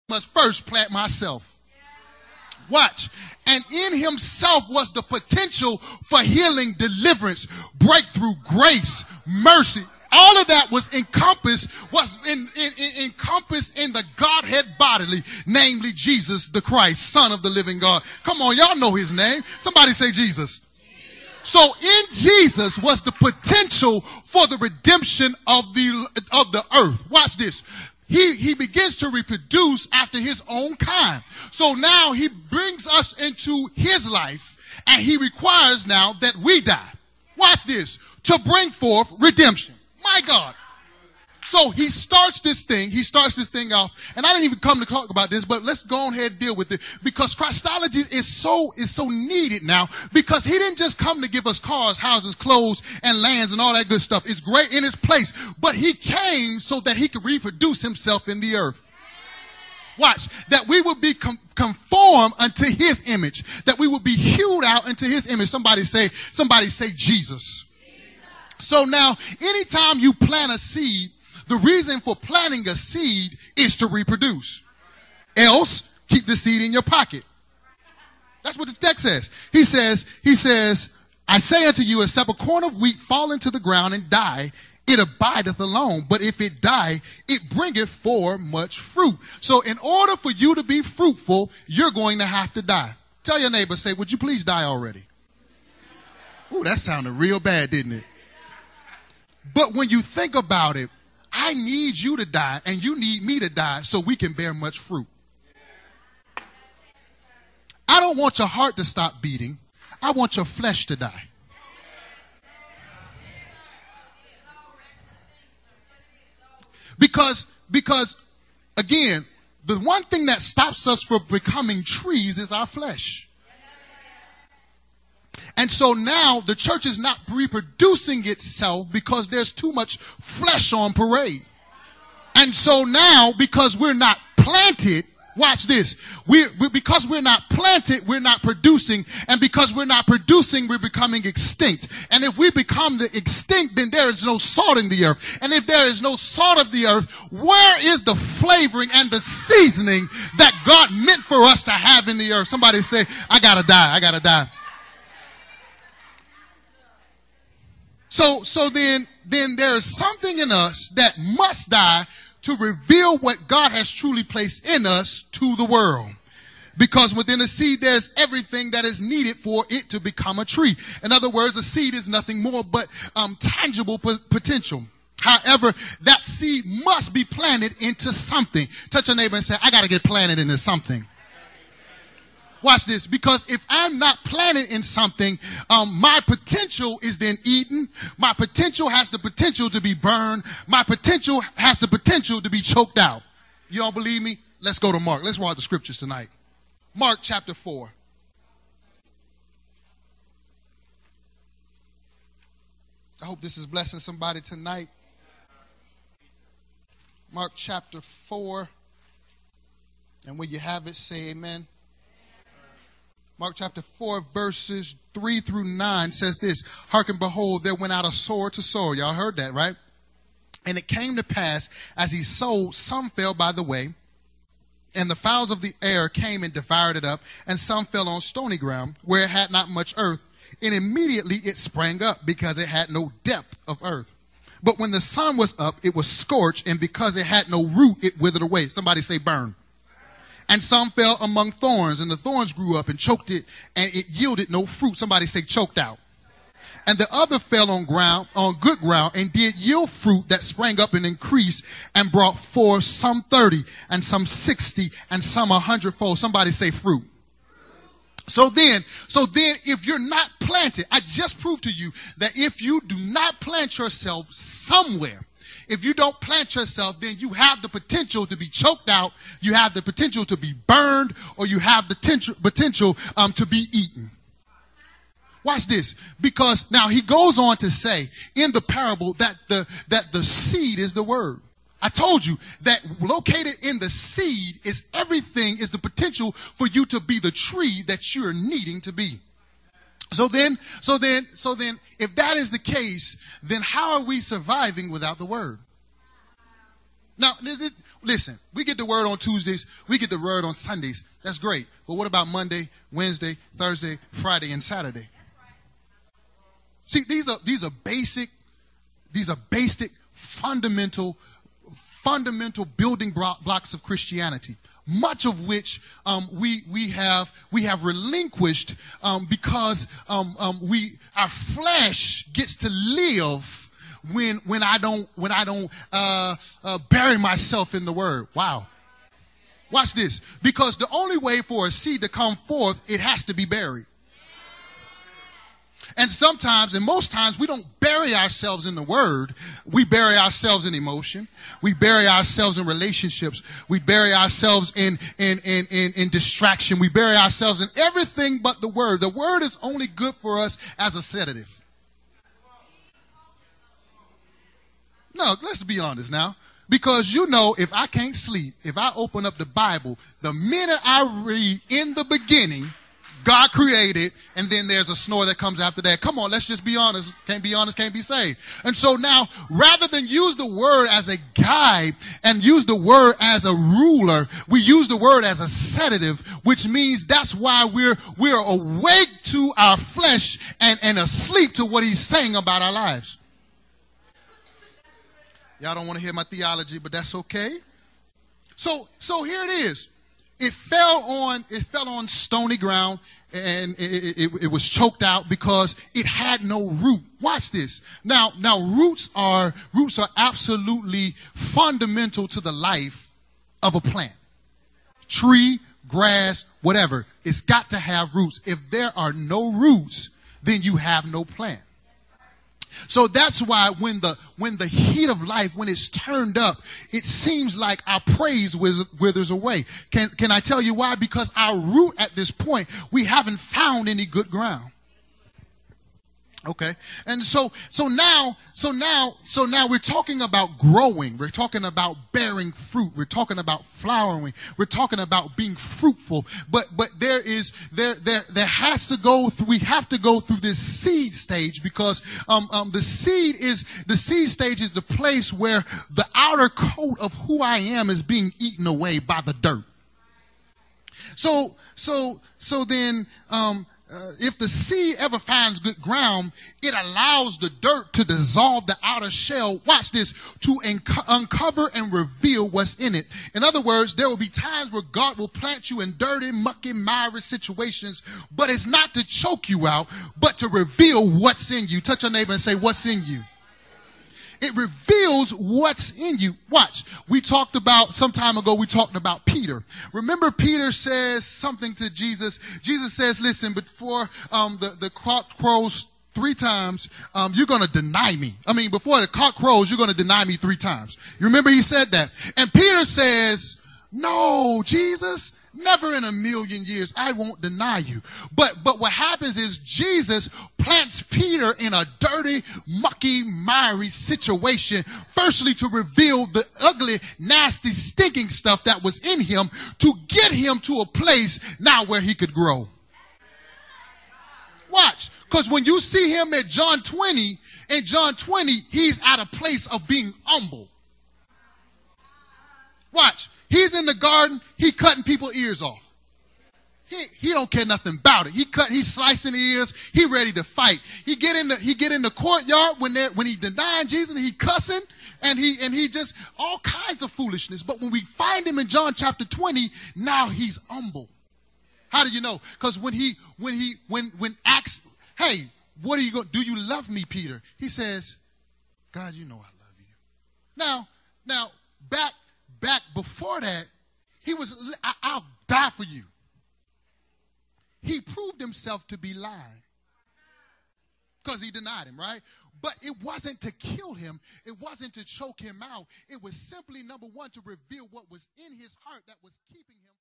must first plant myself. Watch. And in himself was the potential for healing, deliverance, breakthrough, grace, mercy. All of that was encompassed in the Godhead bodily, namely Jesus the Christ, Son of the living God. Come on, y'all know his name. Somebody say Jesus. So in Jesus was the potential for the redemption of the earth. Watch this. He begins to reproduce after his own kind. So now he brings us into his life, and he requires now that we die. Watch this. To bring forth redemption. My God. So he starts this thing off, and I didn't even come to talk about this, but let's go ahead and deal with it, because Christology is so needed now, because he didn't just come to give us cars, houses, clothes, and lands and all that good stuff. It's great in its place, but he came so that he could reproduce himself in the earth. Watch, that we would be conformed unto his image, that we would be hewed out into his image. Somebody say Jesus. So now, anytime you plant a seed, the reason for planting a seed is to reproduce. Else, keep the seed in your pocket. That's what the text says. He says, I say unto you, except a corn of wheat fall into the ground and die, it abideth alone. But if it die, it bringeth forth much fruit. So in order for you to be fruitful, you're going to have to die. Tell your neighbor, say, would you please die already? Ooh, that sounded real bad, didn't it? But when you think about it, I need you to die and you need me to die so we can bear much fruit. I don't want your heart to stop beating. I want your flesh to die. Because again, the one thing that stops us from becoming trees is our flesh. And so now the church is not reproducing itself because there's too much flesh on parade. And so now, because we're not planted, watch this, because we're not planted, we're not producing. And because we're not producing, we're becoming extinct. And if we become the extinct, then there is no salt in the earth. And if there is no salt of the earth, where is the flavoring and the seasoning that God meant for us to have in the earth? Somebody say, I gotta die, I gotta die. So then there is something in us that must die to reveal what God has truly placed in us to the world. Because within a seed, there's everything that is needed for it to become a tree. In other words, a seed is nothing more but tangible potential. However, that seed must be planted into something. Touch your neighbor and say, I got to get planted into something. Watch this, because if I'm not planted in something, my potential is then eaten. My potential has the potential to be burned. My potential has the potential to be choked out. You don't believe me? Let's go to Mark. Let's read the scriptures tonight. Mark chapter 4. I hope this is blessing somebody tonight. Mark chapter 4. And when you have it, say amen. Mark chapter 4, verses 3 through 9 says this. Hearken, behold, there went out a sower to sow. Y'all heard that, right? And it came to pass, as he sowed, some fell by the way, and the fowls of the air came and devoured it up, and some fell on stony ground, where it had not much earth, and immediately it sprang up, because it had no depth of earth. But when the sun was up, it was scorched, and because it had no root, it withered away. Somebody say burn. And some fell among thorns, and the thorns grew up and choked it, and it yielded no fruit. Somebody say choked out. And the other fell on good ground, and did yield fruit that sprang up and increased, and brought forth some 30, and some 60, and some 100-fold. Somebody say fruit. So then, if you're not planted, I just proved to you that if you do not plant yourself somewhere, if you don't plant yourself, then you have the potential to be choked out, you have the potential to be burned, or you have the potential to be eaten. Watch this, because now he goes on to say in the parable that the seed is the word. I told you that located in the seed is everything, is the potential for you to be the tree that you're needing to be. So then, if that is the case, then how are we surviving without the word? Now, listen, we get the word on Tuesdays, we get the word on Sundays. That's great. But what about Monday, Wednesday, Thursday, Friday, and Saturday? See, these are basic, fundamental building blocks of Christianity. Much of which we have relinquished because our flesh gets to live when I don't bury myself in the word. Wow. Watch this. Because the only way for a seed to come forth, it has to be buried. And sometimes, and most times, we don't bury ourselves in the word. We bury ourselves in emotion. We bury ourselves in relationships. We bury ourselves in distraction. We bury ourselves in everything but the word. The word is only good for us as a sedative. No, let's be honest now. Because you know, if I can't sleep, if I open up the Bible, the minute I read in the beginning, God created, and then there's a snore that comes after that. Come on, let's just be honest. Can't be honest, can't be saved. And so now, rather than use the word as a guide and use the word as a ruler, we use the word as a sedative, which means that's why we're awake to our flesh and asleep to what he's saying about our lives. Y'all don't want to hear my theology, but that's okay. So here it is. It fell on stony ground, and it was choked out because it had no root. Watch this. Now roots are absolutely fundamental to the life of a plant. Tree, grass, whatever. It's got to have roots. If there are no roots, then you have no plant. So that's why when the heat of life, when it's turned up, it seems like our praise withers away. Can I tell you why? Because our root at this point, we haven't found any good ground. Okay. And so now we're talking about growing. We're talking about bearing fruit. We're talking about flowering. We're talking about being fruitful. But we have to go through this seed stage, because the seed stage is the place where the outer coat of who I am is being eaten away by the dirt. So then if the seed ever finds good ground, it allows the dirt to dissolve the outer shell, watch this, to uncover and reveal what's in it. In other words, there will be times where God will plant you in dirty, mucky, miry situations, but it's not to choke you out, but to reveal what's in you. Touch your neighbor and say, what's in you? It reveals what's in you. Watch. Some time ago, we talked about Peter. Remember, Peter says something to Jesus. Jesus says, listen, before the cock crows 3 times, you're going to deny me. Before the cock crows, you're going to deny me 3 times. You remember he said that. And Peter says, no, Jesus, never in a million years, I won't deny you. But what happens is Jesus plants Peter in a dirty, mucky, miry situation, firstly to reveal the ugly, nasty, stinking stuff that was in him, to get him to a place now where he could grow. Watch, because when you see him at John 20, in John 20, he's at a place of being humble. Watch. He's in the garden, he cutting people's ears off. He don't care nothing about it. He's slicing ears, he ready to fight. He get in the courtyard when he denying Jesus, he cussing, and he just all kinds of foolishness. But when we find him in John chapter 20, now he's humble. How do you know? Because when asked, hey, what are you going? Do you love me, Peter? He says, God, you know I love you. Now back before that, he was, I'll die for you. He proved himself to be lying because he denied him, right? But it wasn't to kill him. It wasn't to choke him out. It was simply, number one, to reveal what was in his heart that was keeping him.